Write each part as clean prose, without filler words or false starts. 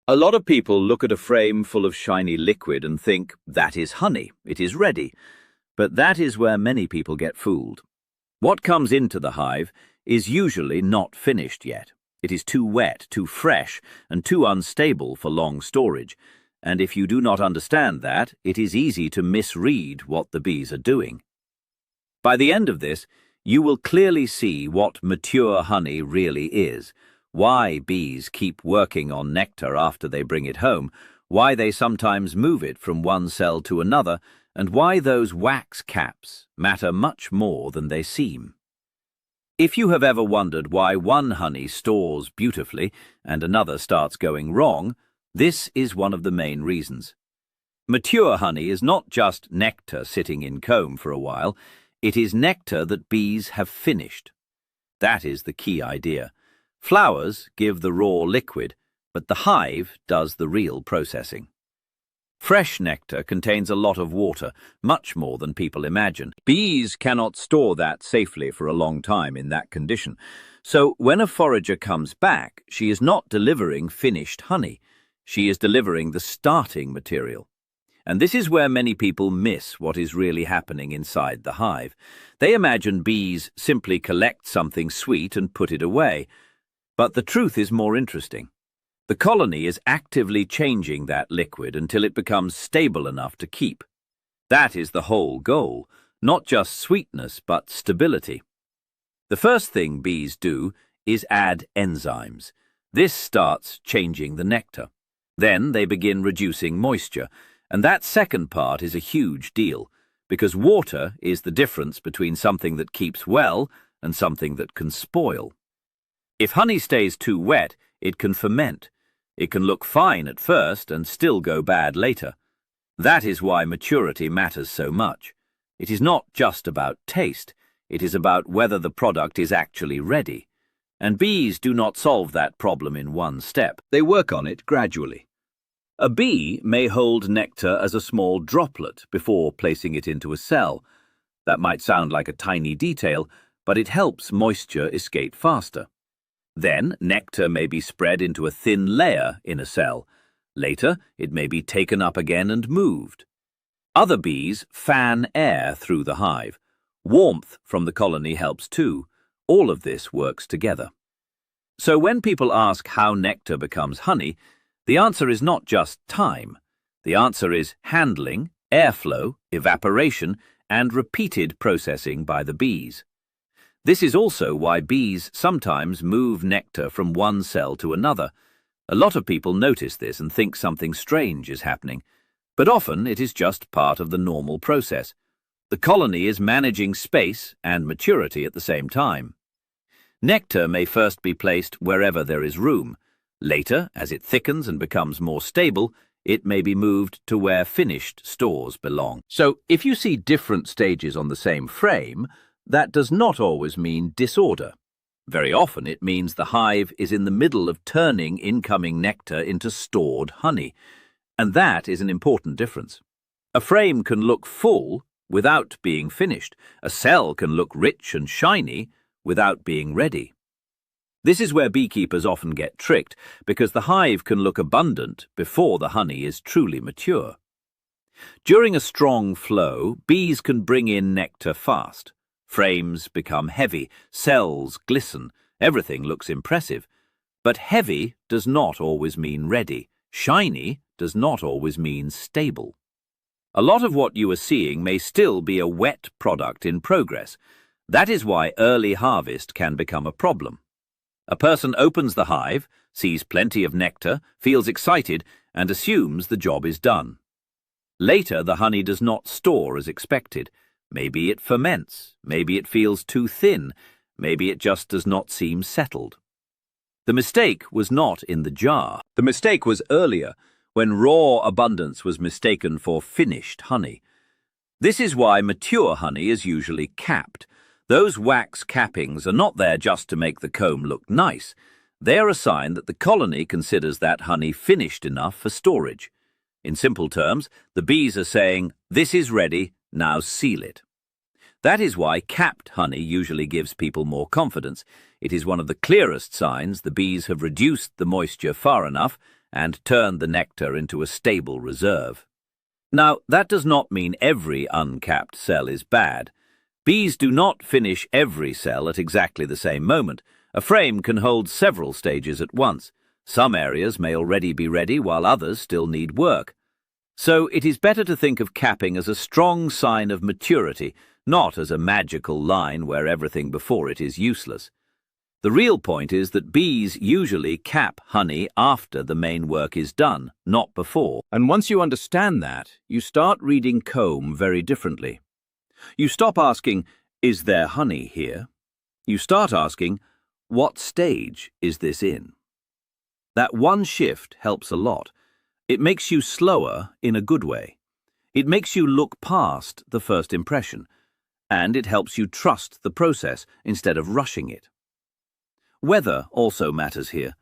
A lot of people look at a frame full of shiny liquid and think, that is honey, it is ready. But that is where many people get fooled. What comes into the hive is usually not finished yet. It is too wet, too fresh, and too unstable for long storage. And if you do not understand that, it is easy to misread what the bees are doing. By the end of this, you will clearly see what mature honey really is, why bees keep working on nectar after they bring it home, why they sometimes move it from one cell to another, and why those wax caps matter much more than they seem. If you have ever wondered why one honey stores beautifully and another starts going wrong, this is one of the main reasons. Mature honey is not just nectar sitting in comb for a while, it is nectar that bees have finished. That is the key idea. Flowers give the raw liquid, but the hive does the real processing. Fresh nectar contains a lot of water, much more than people imagine. Bees cannot store that safely for a long time in that condition. So when a forager comes back, she is not delivering finished honey. She is delivering the starting material. And this is where many people miss what is really happening inside the hive. They imagine bees simply collect something sweet and put it away. But the truth is more interesting. The colony is actively changing that liquid until it becomes stable enough to keep. That is the whole goal, not just sweetness but stability. The first thing bees do is add enzymes. This starts changing the nectar. Then they begin reducing moisture, and that second part is a huge deal, because water is the difference between something that keeps well and something that can spoil. If honey stays too wet, it can ferment. It can look fine at first and still go bad later. That is why maturity matters so much. It is not just about taste, it is about whether the product is actually ready. And bees do not solve that problem in one step. They work on it gradually. A bee may hold nectar as a small droplet before placing it into a cell. That might sound like a tiny detail, but it helps moisture escape faster. Then, nectar may be spread into a thin layer in a cell. Later, it may be taken up again and moved. Other bees fan air through the hive. Warmth from the colony helps too. All of this works together. So when people ask how nectar becomes honey, the answer is not just time. The answer is handling, airflow, evaporation, and repeated processing by the bees. This is also why bees sometimes move nectar from one cell to another. A lot of people notice this and think something strange is happening, but often it is just part of the normal process. The colony is managing space and maturity at the same time. Nectar may first be placed wherever there is room. Later, as it thickens and becomes more stable, it may be moved to where finished stores belong. So, if you see different stages on the same frame, that does not always mean disorder. Very often it means the hive is in the middle of turning incoming nectar into stored honey, and that is an important difference. A frame can look full without being finished. A cell can look rich and shiny without being ready. This is where beekeepers often get tricked, because the hive can look abundant before the honey is truly mature. During a strong flow, bees can bring in nectar fast. Frames become heavy, cells glisten, everything looks impressive. But heavy does not always mean ready. Shiny does not always mean stable. A lot of what you are seeing may still be a wet product in progress. That is why early harvest can become a problem. A person opens the hive, sees plenty of nectar, feels excited, and assumes the job is done. Later, the honey does not store as expected. Maybe it ferments, maybe it feels too thin, maybe it just does not seem settled. The mistake was not in the jar. The mistake was earlier, when raw abundance was mistaken for finished honey. This is why mature honey is usually capped. Those wax cappings are not there just to make the comb look nice. They are a sign that the colony considers that honey finished enough for storage. In simple terms, the bees are saying, "This is ready, now seal it." That is why capped honey usually gives people more confidence. It is one of the clearest signs the bees have reduced the moisture far enough and turn the nectar into a stable reserve. Now, that does not mean every uncapped cell is bad. Bees do not finish every cell at exactly the same moment. A frame can hold several stages at once. Some areas may already be ready while others still need work. So it is better to think of capping as a strong sign of maturity, not as a magical line where everything before it is useless. The real point is that bees usually cap honey after the main work is done, not before. And once you understand that, you start reading comb very differently. You stop asking, "Is there honey here?" You start asking, "What stage is this in?" That one shift helps a lot. It makes you slower in a good way. It makes you look past the first impression, and it helps you trust the process instead of rushing it. Weather also matters here.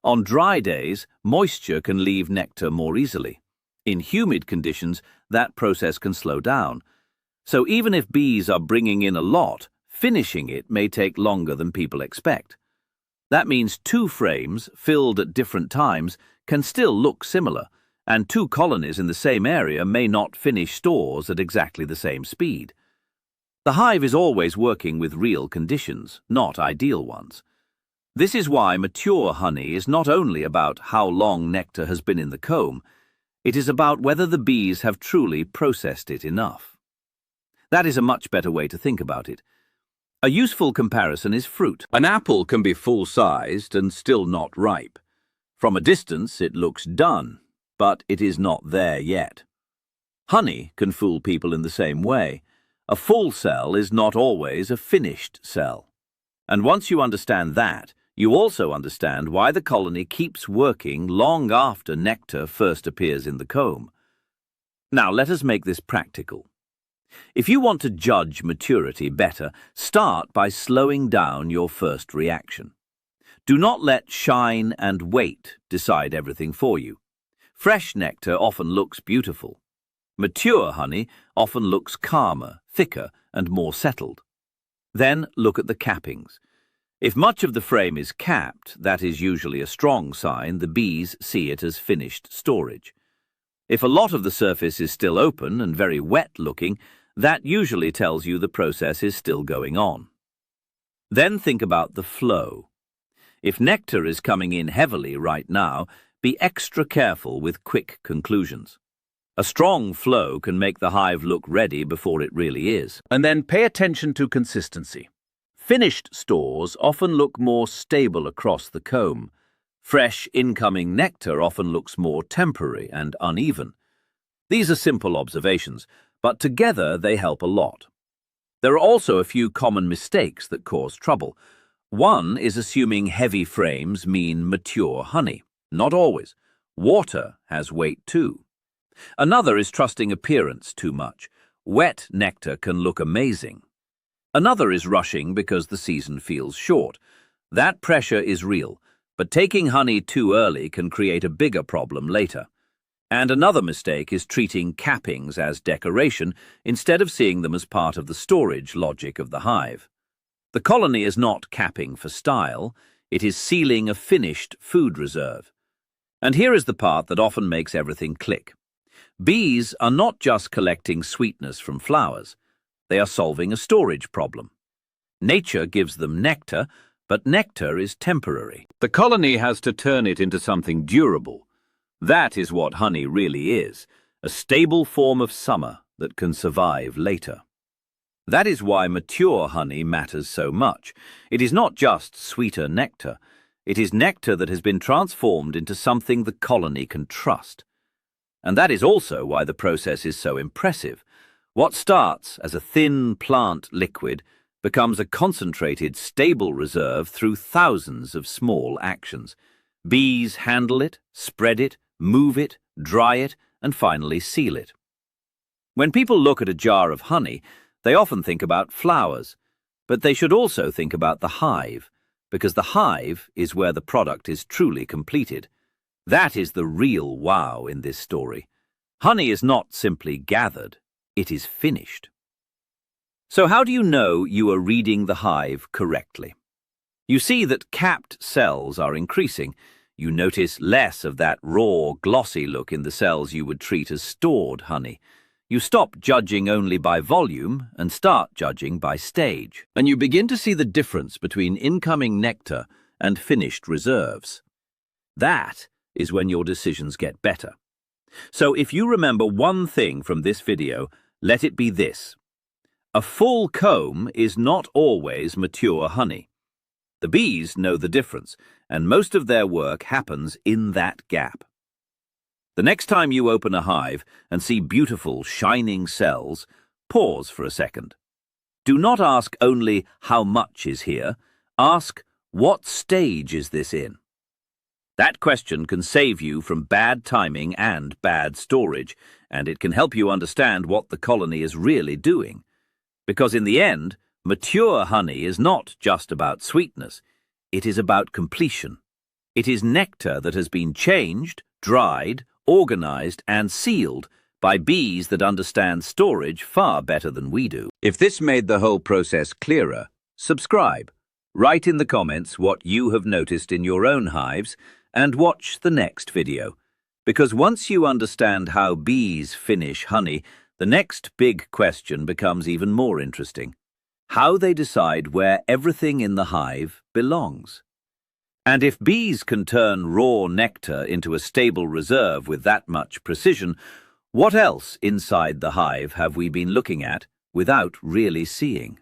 On dry days, moisture can leave nectar more easily. In humid conditions, that process can slow down. So even if bees are bringing in a lot, finishing it may take longer than people expect. That means two frames, filled at different times, can still look similar, and two colonies in the same area may not finish stores at exactly the same speed. The hive is always working with real conditions, not ideal ones. This is why mature honey is not only about how long nectar has been in the comb, it is about whether the bees have truly processed it enough. That is a much better way to think about it. A useful comparison is fruit. An apple can be full-sized and still not ripe. From a distance, it looks done, but it is not there yet. Honey can fool people in the same way. A full cell is not always a finished cell. And once you understand that, you also understand why the colony keeps working long after nectar first appears in the comb. Now let us make this practical. If you want to judge maturity better, start by slowing down your first reaction. Do not let shine and weight decide everything for you. Fresh nectar often looks beautiful. Mature honey often looks calmer, thicker, and more settled. Then look at the cappings. If much of the frame is capped, that is usually a strong sign the bees see it as finished storage. If a lot of the surface is still open and very wet-looking, that usually tells you the process is still going on. Then think about the flow. If nectar is coming in heavily right now, be extra careful with quick conclusions. A strong flow can make the hive look ready before it really is. And then pay attention to consistency. Finished stores often look more stable across the comb. Fresh incoming nectar often looks more temporary and uneven. These are simple observations, but together they help a lot. There are also a few common mistakes that cause trouble. One is assuming heavy frames mean mature honey. Not always. Water has weight too. Another is trusting appearance too much. Wet nectar can look amazing. Another is rushing because the season feels short. That pressure is real, but taking honey too early can create a bigger problem later. And another mistake is treating cappings as decoration instead of seeing them as part of the storage logic of the hive. The colony is not capping for style, it is sealing a finished food reserve. And here is the part that often makes everything click. Bees are not just collecting sweetness from flowers, they are solving a storage problem. Nature gives them nectar, but nectar is temporary. The colony has to turn it into something durable. That is what honey really is, a stable form of summer that can survive later. That is why mature honey matters so much. It is not just sweeter nectar. It is nectar that has been transformed into something the colony can trust. And that is also why the process is so impressive. What starts as a thin plant liquid becomes a concentrated, stable reserve through thousands of small actions. Bees handle it, spread it, move it, dry it, and finally seal it. When people look at a jar of honey, they often think about flowers, but they should also think about the hive, because the hive is where the product is truly completed. That is the real wow in this story. Honey is not simply gathered, it is finished. So how do you know you are reading the hive correctly? You see that capped cells are increasing. You notice less of that raw, glossy look in the cells you would treat as stored honey. You stop judging only by volume and start judging by stage. And you begin to see the difference between incoming nectar and finished reserves. That is when your decisions get better. So if you remember one thing from this video, let it be this. A full comb is not always mature honey. The bees know the difference, and most of their work happens in that gap. The next time you open a hive and see beautiful, shining cells, pause for a second. Do not ask only how much is here. Ask, what stage is this in? That question can save you from bad timing and bad storage, and it can help you understand what the colony is really doing. Because in the end, mature honey is not just about sweetness. It is about completion. It is nectar that has been changed, dried, organized, and sealed by bees that understand storage far better than we do. If this made the whole process clearer, subscribe. Write in the comments what you have noticed in your own hives and watch the next video. Because once you understand how bees finish honey, the next big question becomes even more interesting. How they decide where everything in the hive belongs. And if bees can turn raw nectar into a stable reserve with that much precision, what else inside the hive have we been looking at without really seeing?